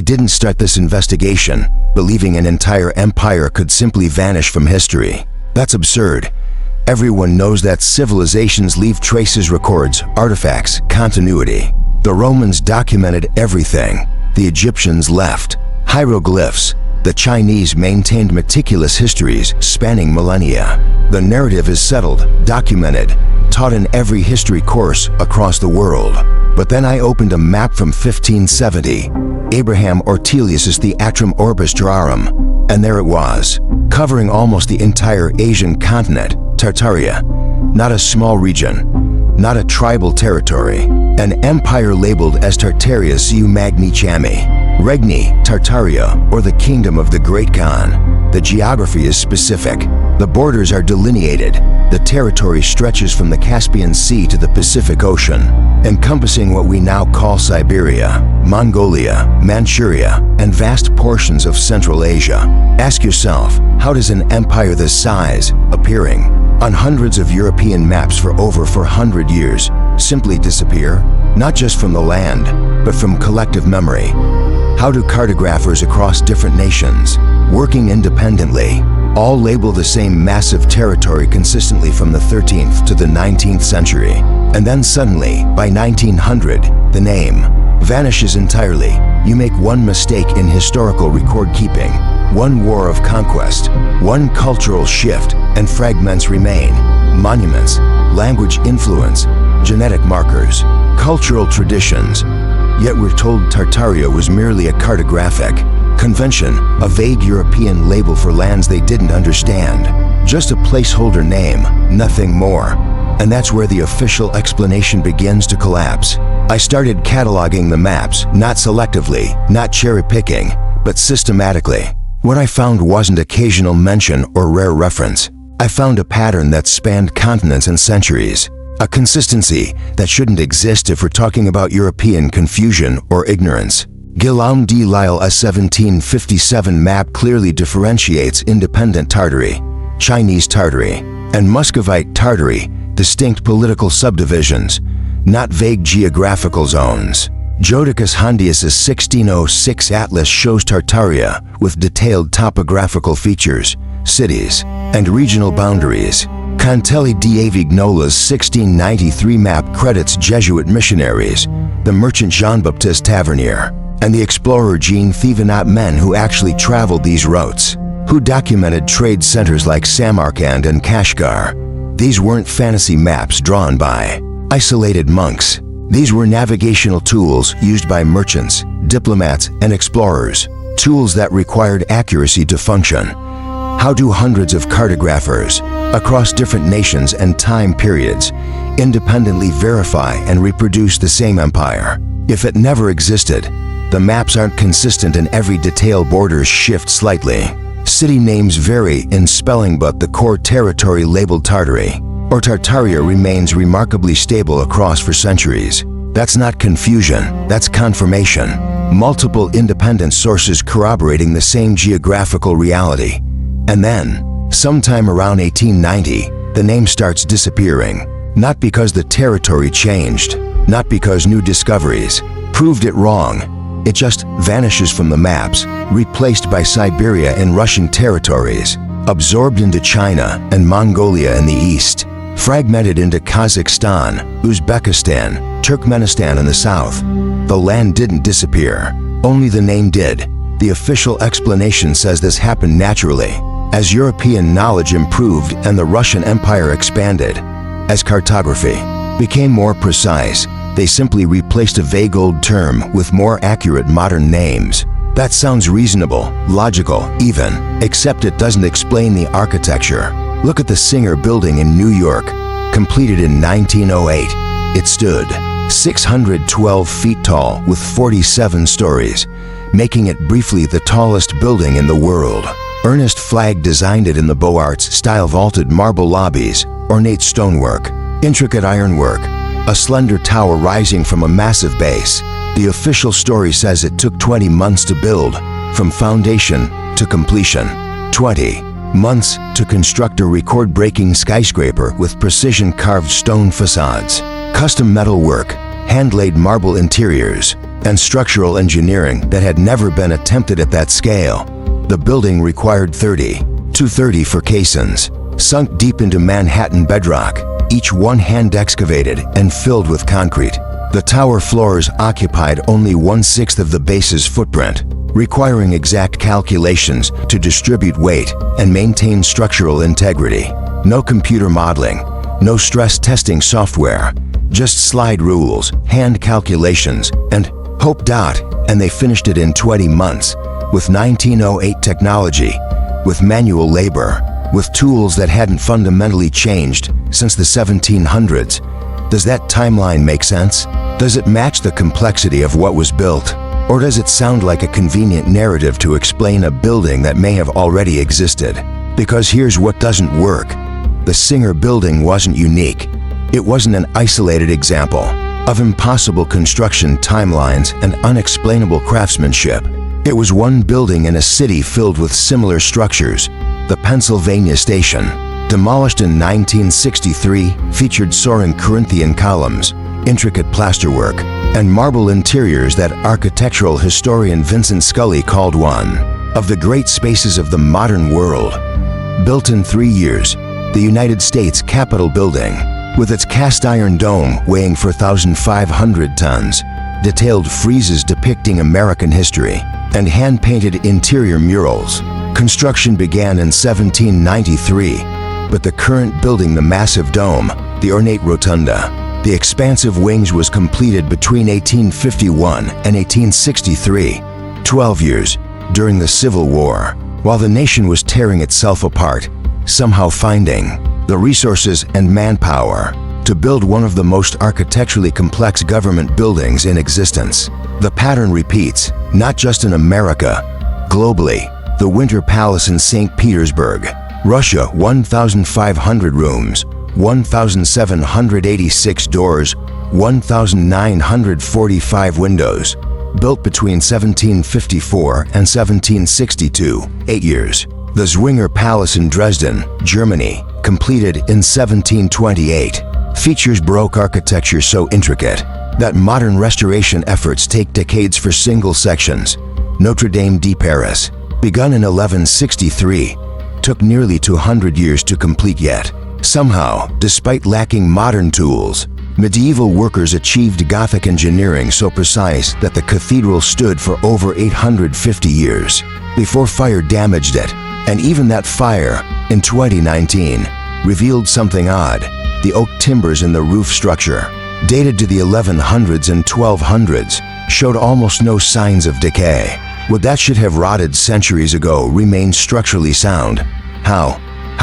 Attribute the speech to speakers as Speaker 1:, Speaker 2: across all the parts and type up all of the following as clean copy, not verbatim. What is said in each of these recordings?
Speaker 1: I didn't start this investigation believing an entire empire could simply vanish from history. That's absurd. Everyone knows that civilizations leave traces, records, artifacts, continuity. The Romans documented everything. The Egyptians left hieroglyphs. The Chinese maintained meticulous histories spanning millennia. The narrative is settled, documented, taught in every history course across the world. But then I opened a map from 1570, Abraham Ortelius' Theatrum Orbis Terrarum, and there it was, covering almost the entire Asian continent, Tartaria. Not a small region, not a tribal territory, an empire labeled as Tartaria Seu Magni Chami, Regni Tartaria, or the Kingdom of the Great Khan. The geography is specific. The borders are delineated. The territory stretches from the Caspian Sea to the Pacific Ocean, encompassing what we now call Siberia, Mongolia, Manchuria, and vast portions of Central Asia. Ask yourself, how does an empire this size, appearing on hundreds of European maps for over 400 years, simply disappear? Not just from the land, but from collective memory. How do cartographers across different nations, working independently, all label the same massive territory consistently from the 13th to the 19th century? And then suddenly, by 1900, the name vanishes entirely. You make one mistake in historical record keeping, one war of conquest, one cultural shift, and fragments remain. Monuments, language influence, genetic markers, cultural traditions. Yet we're told Tartaria was merely a cartographic convention, a vague European label for lands they didn't understand. Just a placeholder name, nothing more. And that's where the official explanation begins to collapse. I started cataloging the maps, not selectively, not cherry-picking, but systematically. What I found wasn't occasional mention or rare reference. I found a pattern that spanned continents and centuries. A consistency that shouldn't exist if we're talking about European confusion or ignorance. Guillaume de Lisle's 1757 map clearly differentiates independent Tartary, Chinese Tartary, and Muscovite Tartary, distinct political subdivisions, not vague geographical zones. Jodocus Hondius' 1606 atlas shows Tartaria with detailed topographical features, cities, and regional boundaries. Cantelli di Avignola's 1693 map credits Jesuit missionaries, the merchant Jean-Baptiste Tavernier, and the explorer Jean Thevenot, men who actually traveled these routes, who documented trade centers like Samarkand and Kashgar. These weren't fantasy maps drawn by isolated monks. These were navigational tools used by merchants, diplomats, and explorers, tools that required accuracy to function. How do hundreds of cartographers across different nations and time periods independently verify and reproduce the same empire? If it never existed, the maps aren't consistent and every detail borders shift slightly. City names vary in spelling, but the core territory labeled Tartary or Tartaria remains remarkably stable across for centuries. That's not confusion, that's confirmation. Multiple independent sources corroborating the same geographical reality. And then, sometime around 1890, the name starts disappearing. Not because the territory changed, not because new discoveries proved it wrong. It just vanishes from the maps, replaced by Siberia and Russian territories, absorbed into China and Mongolia in the east, fragmented into Kazakhstan, Uzbekistan, Turkmenistan in the south. The land didn't disappear, only the name did. The official explanation says this happened naturally, as European knowledge improved and the Russian Empire expanded. As cartography became more precise, they simply replaced a vague old term with more accurate modern names. That sounds reasonable, logical even, except it doesn't explain the architecture. Look at the Singer Building in New York, completed in 1908. It stood 612 feet tall with 47 stories, making it briefly the tallest building in the world. Ernest Flagg designed it in the Beaux Arts style: vaulted marble lobbies, ornate stonework, intricate ironwork, a slender tower rising from a massive base. The official story says it took 20 months to build, from foundation to completion. 20 months to construct a record-breaking skyscraper with precision carved stone facades, custom metalwork, hand-laid marble interiors, and structural engineering that had never been attempted at that scale. The building required 230 for caissons, sunk deep into Manhattan bedrock, each one hand excavated and filled with concrete. The tower floors occupied only 1/6 of the base's footprint, requiring exact calculations to distribute weight and maintain structural integrity. No computer modeling, no stress testing software, just slide rules, hand calculations, and hope. And they finished it in 20 months, with 1908 technology, with manual labor, with tools that hadn't fundamentally changed since the 1700s. Does that timeline make sense? Does it match the complexity of what was built? Or does it sound like a convenient narrative to explain a building that may have already existed? Because here's what doesn't work. The Singer building wasn't unique. It wasn't an isolated example of impossible construction timelines and unexplainable craftsmanship. It was one building in a city filled with similar structures. The Pennsylvania Station, demolished in 1963, featured soaring Corinthian columns, intricate plasterwork, and marble interiors that architectural historian Vincent Scully called one of the great spaces of the modern world. Built in 3 years, the United States Capitol building, with its cast-iron dome weighing 4,500 tons, detailed friezes depicting American history, and hand-painted interior murals. Construction began in 1793, but the current building, the massive dome, the ornate rotunda, the expansive wings, was completed between 1851 and 1863, 12 years during the Civil War, while the nation was tearing itself apart, somehow finding the resources and manpower to build one of the most architecturally complex government buildings in existence. The pattern repeats, not just in America, globally. The Winter Palace in St. Petersburg, Russia, 1,500 rooms, 1,786 doors, 1,945 windows, built between 1754 and 1762, 8 years. The Zwinger Palace in Dresden, Germany, completed in 1728, features Baroque architecture so intricate that modern restoration efforts take decades for single sections. Notre-Dame de Paris, begun in 1163, took nearly 200 years to complete, yet somehow, despite lacking modern tools, medieval workers achieved Gothic engineering so precise that the cathedral stood for over 850 years before fire damaged it. And even that fire, in 2019, revealed something odd. The oak timbers in the roof structure, dated to the 1100s and 1200s, showed almost no signs of decay. Would that should have rotted centuries ago remain structurally sound? How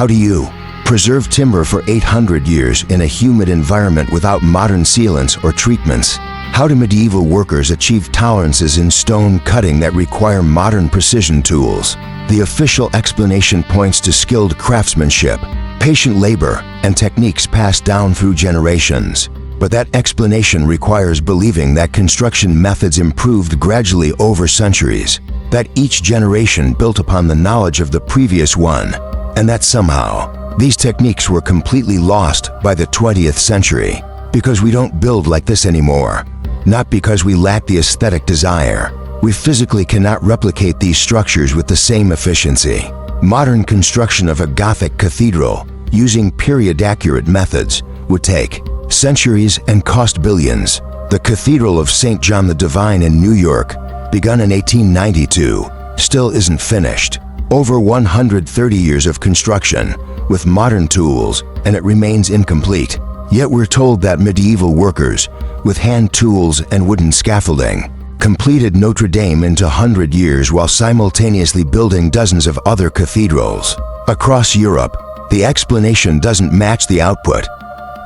Speaker 1: do you preserve timber for 800 years in a humid environment without modern sealants or treatments? How do medieval workers achieve tolerances in stone cutting that require modern precision tools? The official explanation points to skilled craftsmanship, patient labor, and techniques passed down through generations. But that explanation requires believing that construction methods improved gradually over centuries, that each generation built upon the knowledge of the previous one, and that somehow these techniques were completely lost by the 20th century. Because we don't build like this anymore, not because we lack the aesthetic desire. We physically cannot replicate these structures with the same efficiency. Modern construction of a Gothic cathedral, using period-accurate methods, would take centuries and cost billions. The Cathedral of St. John the Divine in New York, begun in 1892, still isn't finished. Over 130 years of construction, with modern tools, and it remains incomplete. Yet we're told that medieval workers, with hand tools and wooden scaffolding, completed Notre Dame into 100 years while simultaneously building dozens of other cathedrals. Across Europe, the explanation doesn't match the output.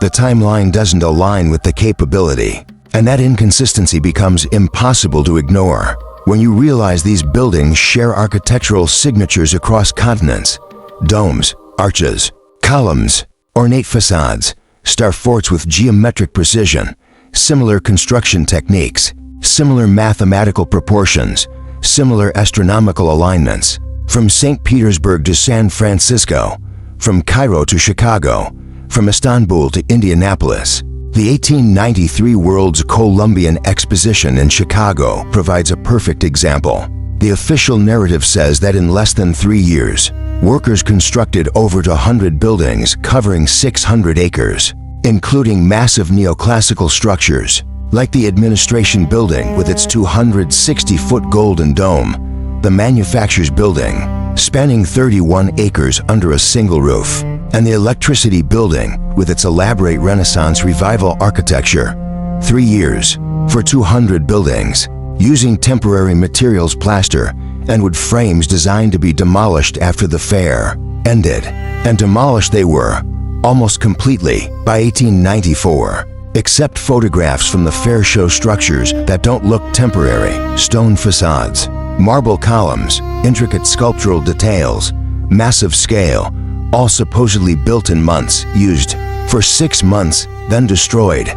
Speaker 1: The timeline doesn't align with the capability, and that inconsistency becomes impossible to ignore when you realize these buildings share architectural signatures across continents: domes, arches, columns, ornate facades, star forts with geometric precision, similar construction techniques, similar mathematical proportions, similar astronomical alignments. From St. Petersburg to San Francisco, from Cairo to Chicago, from Istanbul to Indianapolis, The 1893 World's Columbian Exposition in Chicago provides a perfect example. The official narrative says that in less than 3 years, workers constructed over 100 buildings covering 600 acres, including massive neoclassical structures, like the Administration Building with its 260-foot golden dome, the Manufacturers Building, spanning 31 acres under a single roof, and the Electricity Building with its elaborate Renaissance Revival architecture. 3 years for 200 buildings, using temporary materials plaster and wood frames designed to be demolished after the fair ended. And demolished they were, almost completely, by 1894. Except photographs from the fair show structures that don't look temporary, stone facades, marble columns, intricate sculptural details, massive scale, all supposedly built in months, used for 6 months, then destroyed.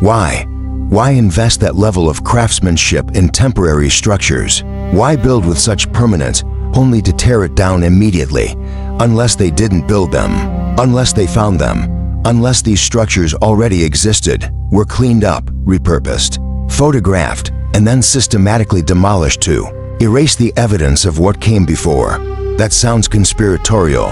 Speaker 1: Why? Why invest that level of craftsmanship in temporary structures? Why build with such permanence only to tear it down immediately, unless they didn't build them, unless they found them, unless these structures already existed, were cleaned up, repurposed, photographed, and then systematically demolished to erase the evidence of what came before? That sounds conspiratorial,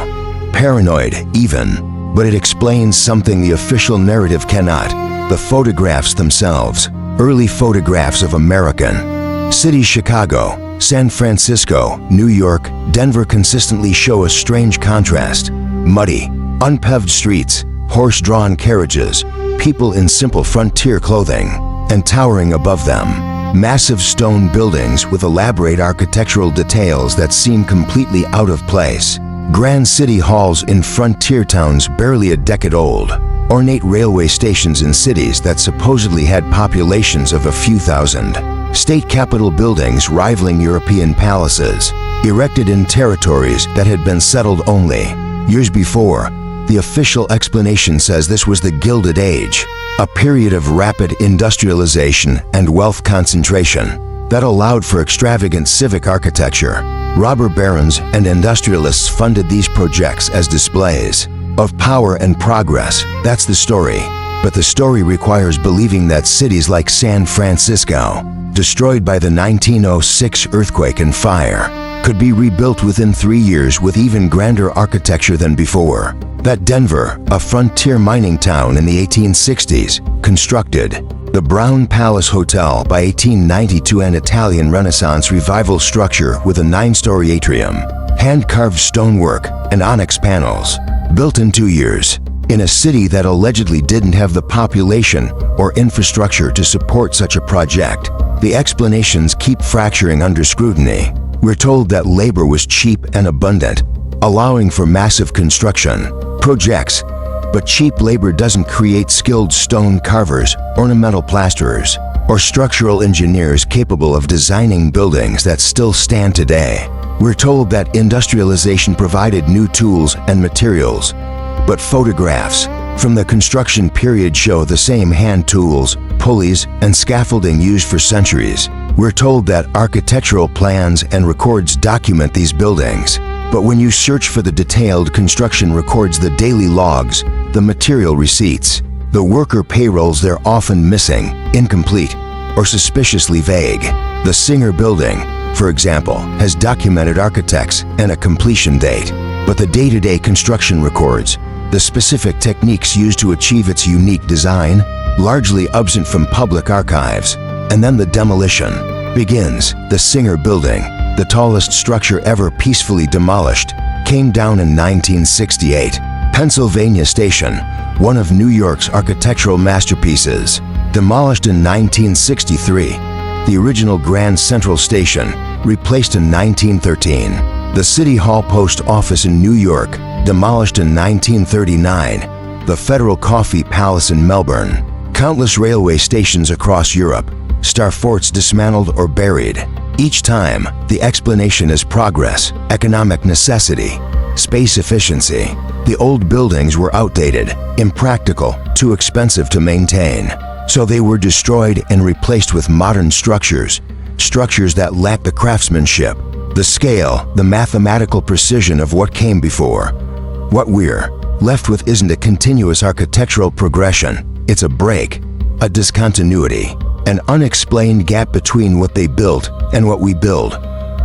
Speaker 1: paranoid even, but it explains something the official narrative cannot: the photographs themselves. Early photographs of American cities, Chicago, San Francisco, New York, Denver, consistently show a strange contrast: muddy, unpaved streets, horse-drawn carriages, people in simple frontier clothing, and towering above them, massive stone buildings with elaborate architectural details that seem completely out of place, grand city halls in frontier towns barely a decade old, ornate railway stations in cities that supposedly had populations of a few thousand, state capitol buildings rivaling European palaces, erected in territories that had been settled only years before. The official explanation says this was the Gilded Age, a period of rapid industrialization and wealth concentration that allowed for extravagant civic architecture. Robber barons and industrialists funded these projects as displays of power and progress. That's the story. But the story requires believing that cities like San Francisco, destroyed by the 1906 earthquake and fire, could be rebuilt within 3 years with even grander architecture than before. That Denver, a frontier mining town in the 1860s, constructed the Brown Palace Hotel by 1892, an Italian Renaissance Revival structure with a 9-story atrium, hand-carved stonework, and onyx panels, built in 2 years, in a city that allegedly didn't have the population or infrastructure to support such a project. The explanations keep fracturing under scrutiny. We're told that labor was cheap and abundant, allowing for massive construction projects, but cheap labor doesn't create skilled stone carvers, ornamental plasterers, or structural engineers capable of designing buildings that still stand today. We're told that industrialization provided new tools and materials, but photographs from the construction period show the same hand tools, pulleys, and scaffolding used for centuries. We're told that architectural plans and records document these buildings, but when you search for the detailed construction records, the daily logs, the material receipts, the worker payrolls, they're often missing, incomplete, or suspiciously vague. The Singer Building, for example, has documented architects and a completion date, but the day-to-day construction records, the specific techniques used to achieve its unique design, largely absent from public archives. And then the demolition begins. The Singer Building, the tallest structure ever peacefully demolished, came down in 1968. Pennsylvania Station, one of New York's architectural masterpieces, demolished in 1963. The original Grand Central Station, replaced in 1913. The City Hall Post Office in New York, demolished in 1939. The Federal Coffee Palace in Melbourne. Countless railway stations across Europe, star forts dismantled or buried. Each time, the explanation is progress, economic necessity, space efficiency. The old buildings were outdated, impractical, too expensive to maintain. So they were destroyed and replaced with modern structures that lack the craftsmanship, the scale, the mathematical precision of what came before. What we're left with isn't a continuous architectural progression, It's a break, a discontinuity, an unexplained gap between what they built and what we build,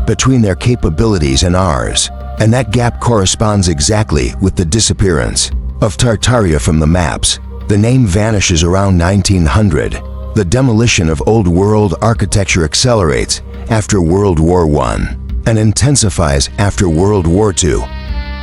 Speaker 1: between their capabilities and ours. And that gap corresponds exactly with the disappearance of Tartaria from the maps. The name vanishes around 1900. The demolition of Old World architecture accelerates after World War I and intensifies after World War II.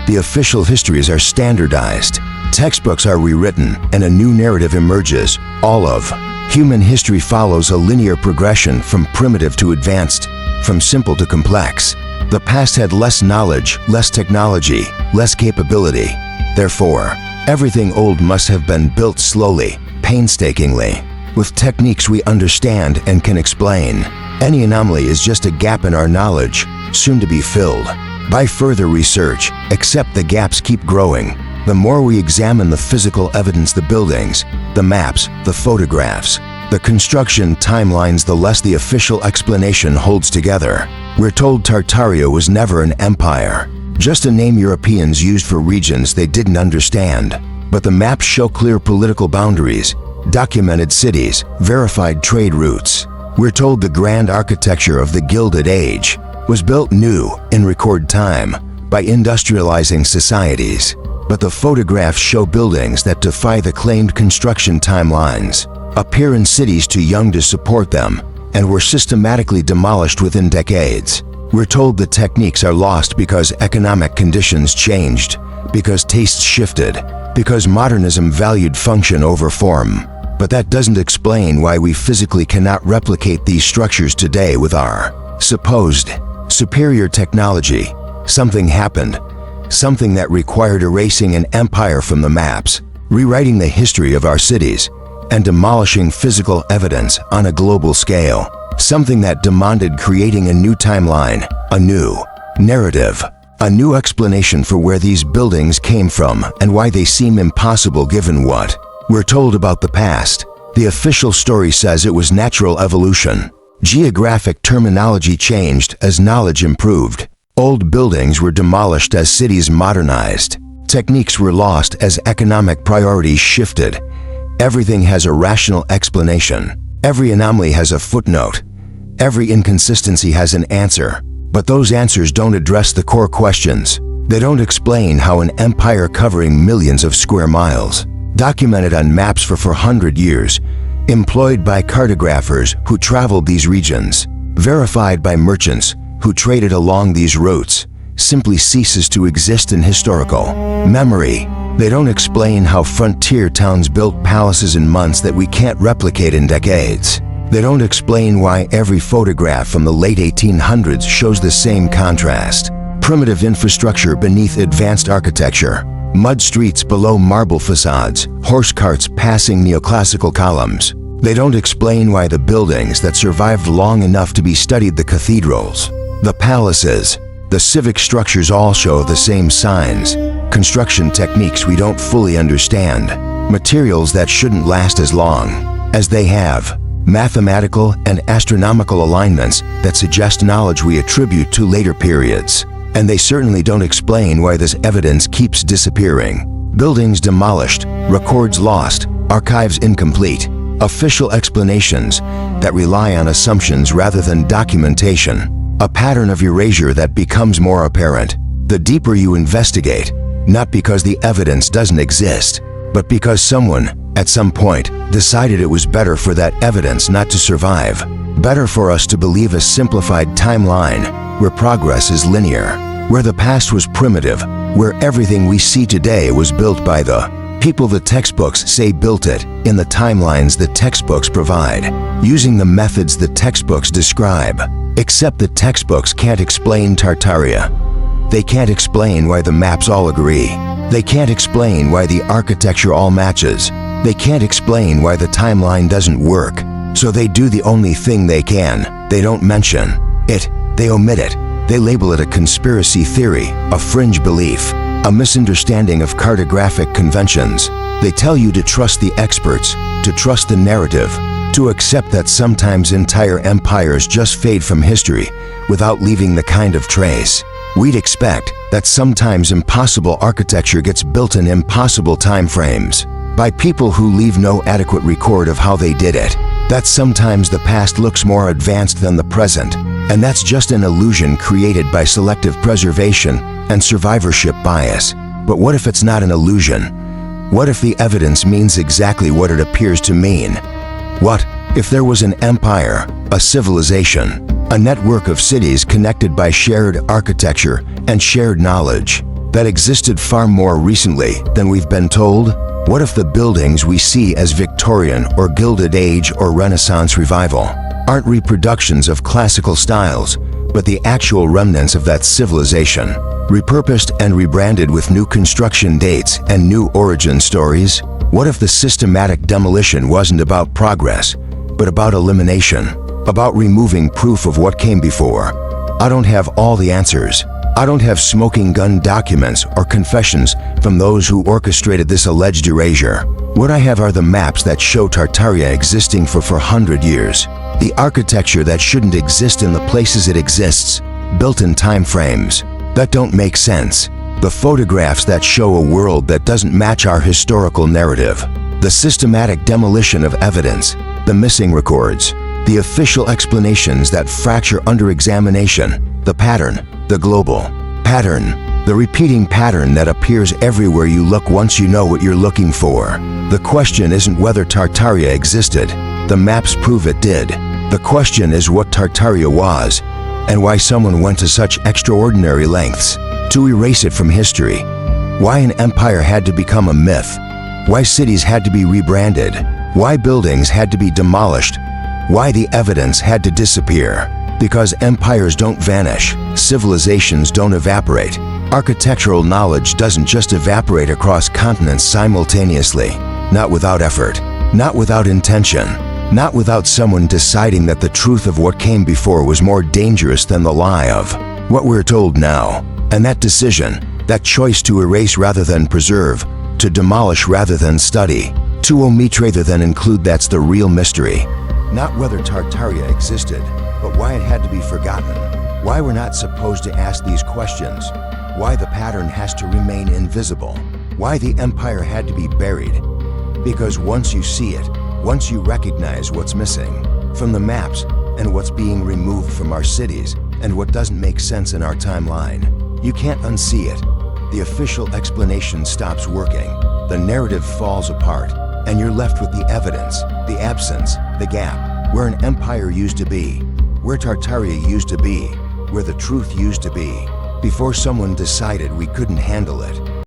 Speaker 1: The official histories are standardized, textbooks are rewritten, and a new narrative emerges. All of human history follows a linear progression from primitive to advanced, from simple to complex. The past had less knowledge, less technology, less capability. Therefore, everything old must have been built slowly, painstakingly, with techniques we understand and can explain. Any anomaly is just a gap in our knowledge, soon to be filled by further research, except the gaps keep growing. The more we examine the physical evidence, the buildings, the maps, the photographs, the construction timelines, the less the official explanation holds together. We're told Tartaria was never an empire, just a name Europeans used for regions they didn't understand. But the maps show clear political boundaries, documented cities, verified trade routes. We're told the grand architecture of the Gilded Age was built new in record time by industrializing societies. But the photographs show buildings that defy the claimed construction timelines, appear in cities too young to support them, and were systematically demolished within decades. We're told the techniques are lost because economic conditions changed, because tastes shifted, because modernism valued function over form. But that doesn't explain why we physically cannot replicate these structures today with our supposed superior technology. Something happened, something that required erasing an empire from the maps, rewriting the history of our cities, and demolishing physical evidence on a global scale. Something that demanded creating a new timeline, a new narrative, a new explanation for where these buildings came from and why they seem impossible given what we're told about the past. The official story says it was natural evolution. Geographic terminology changed as knowledge improved. Old buildings were demolished as cities modernized. Techniques were lost as economic priorities shifted. Everything has a rational explanation. Every anomaly has a footnote. Every inconsistency has an answer. But those answers don't address the core questions. They don't explain how an empire covering millions of square miles, documented on maps for 400 years, employed by cartographers who traveled these regions, verified by merchants who traded along these routes, simply ceases to exist in historical memory. They don't explain how frontier towns built palaces in months that we can't replicate in decades. They don't explain why every photograph from the late 1800s shows the same contrast. Primitive infrastructure beneath advanced architecture, mud streets below marble facades, horse carts passing neoclassical columns. They don't explain why the buildings that survived long enough to be studied, the cathedrals, the palaces, the civic structures, all show the same signs. Construction techniques we don't fully understand. Materials that shouldn't last as long as they have. Mathematical and astronomical alignments that suggest knowledge we attribute to later periods. And they certainly don't explain why this evidence keeps disappearing. Buildings demolished, records lost, archives incomplete, official explanations that rely on assumptions rather than documentation. A pattern of erasure that becomes more apparent the deeper you investigate, not because the evidence doesn't exist, but because someone, at some point, decided it was better for that evidence not to survive. Better for us to believe a simplified timeline where progress is linear, where the past was primitive, where everything we see today was built by the people the textbooks say built it, in the timelines the textbooks provide, using the methods the textbooks describe. Except the textbooks can't explain Tartaria. They can't explain why the maps all agree. They can't explain why the architecture all matches. They can't explain why the timeline doesn't work. So they do the only thing they can. They don't mention it. They omit it. They label it a conspiracy theory, a fringe belief, a misunderstanding of cartographic conventions. They tell you to trust the experts, to trust the narrative, to accept that sometimes entire empires just fade from history without leaving the kind of trace. We'd expect that sometimes impossible architecture gets built in impossible time frames. by people who leave no adequate record of how they did it. That sometimes the past looks more advanced than the present, and that's just an illusion created by selective preservation and survivorship bias. But what if it's not an illusion? What if the evidence means exactly what it appears to mean? What if there was an empire, a civilization, a network of cities connected by shared architecture and shared knowledge that existed far more recently than we've been told? What if the buildings we see as Victorian or Gilded Age or Renaissance revival aren't reproductions of classical styles, but the actual remnants of that civilization, repurposed and rebranded with new construction dates and new origin stories? What if the systematic demolition wasn't about progress, but about elimination, about removing proof of what came before? I don't have all the answers. I don't have smoking gun documents or confessions from those who orchestrated this alleged erasure. What I have are the maps that show Tartaria existing for 400 years, the architecture that shouldn't exist in the places it exists, built in time frames that don't make sense, the photographs that show a world that doesn't match our historical narrative, the systematic demolition of evidence, the missing records, the official explanations that fracture under examination, the pattern, the global pattern, the repeating pattern that appears everywhere you look once you know what you're looking for. The question isn't whether Tartaria existed. The maps prove it did. The question is what Tartaria was, and why someone went to such extraordinary lengths to erase it from history. Why an empire had to become a myth. Why cities had to be rebranded. Why buildings had to be demolished. Why the evidence had to disappear. Because empires don't vanish, civilizations don't evaporate. Architectural knowledge doesn't just evaporate across continents simultaneously. Not without effort, not without intention, not without someone deciding that the truth of what came before was more dangerous than the lie of what we're told now. And that decision, that choice to erase rather than preserve, to demolish rather than study, to omit rather than include, that's the real mystery. Not whether Tartaria existed, but why it had to be forgotten. Why we're not supposed to ask these questions. Why the pattern has to remain invisible. Why the empire had to be buried. Because once you see it, once you recognize what's missing from the maps and what's being removed from our cities and what doesn't make sense in our timeline, you can't unsee it. The official explanation stops working. The narrative falls apart, and you're left with the evidence, the absence, the gap, where an empire used to be, where Tartaria used to be, where the truth used to be, before someone decided we couldn't handle it.